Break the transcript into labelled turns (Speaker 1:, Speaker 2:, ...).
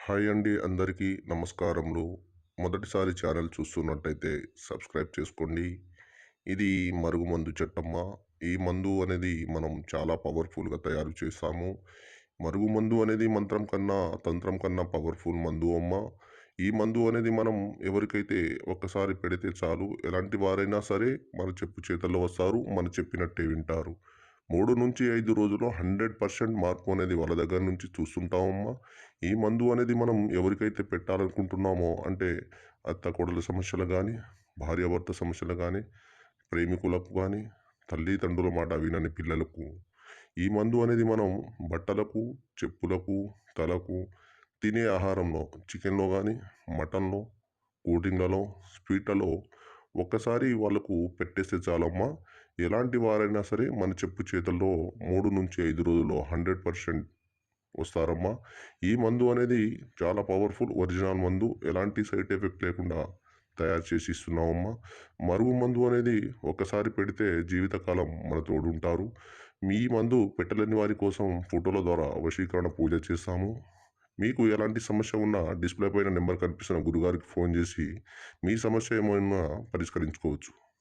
Speaker 1: Hi అండి, అందరికీ నమస్కారములు. మొదటిసారి ఛానల్ చూస్తున్నట్టయితే సబ్స్క్రైబ్ చేసుకోండి. ఇది మరుగుమందు చెట్టమ్మ. ఈ మందు అనేది మనం చాలా పవర్ఫుల్గా తయారు చేస్తాము. మరుగుమందు అనేది మంత్రం కన్నా తంత్రం కన్నా పవర్ఫుల్ మందు అమ్మ. ఈ మందు అనేది మనం ఎవరికైతే ఒక్కసారి పెడితే చాలు, ఎలాంటి వారైనా సరే మన చెప్పు చేతల్లో వస్తారు, మన చెప్పినట్టే వింటారు. 3-5 రోజుల్లో 100% మార్పు అనేది వాళ్ళ దగ్గర నుంచి చూస్తుంటామమ్మా. ఈ మందు అనేది మనం ఎవరికైతే పెట్టాలనుకుంటున్నామో, అంటే అత్త కోడల సమస్యలు కానీ, భార్యాభర్త సమస్యలు కానీ, ప్రేమికులకు కానీ, తల్లిదండ్రుల మాట వినని పిల్లలకు ఈ మందు అనేది మనం బట్టలకు, చెప్పులకు, తలకు, తినే ఆహారంలో, చికెన్లో కానీ, మటన్లో, కూల్ డ్రింక్లలో, స్వీట్లలో ఒక్కసారి వాళ్ళకు పెట్టేస్తే చాలమ్మా. ఎలాంటి వారైనా సరే మన చెప్పు చేతుల్లో 3-5 రోజుల్లో 100% వస్తారమ్మా. ఈ మందు అనేది చాలా పవర్ఫుల్ ఒరిజినల్ మందు. ఎలాంటి సైడ్ ఎఫెక్ట్ లేకుండా తయారు చేసి ఇస్తున్నామమ్మా. మరుగు మందు అనేది ఒక్కసారి పెడితే జీవితకాలం మన తోడుంటారు. మీ మందు పెట్టలేని వారి కోసం ఫోటోల ద్వారా వశీకరణ పూజ చేస్తాము. మీకు ఎలాంటి సమస్య ఉన్నా డిస్ప్లే పైన నెంబర్ కనిపిస్తున్న గురుగారికి ఫోన్ చేసి మీ సమస్య ఏమైనా పరిష్కరించుకోవచ్చు.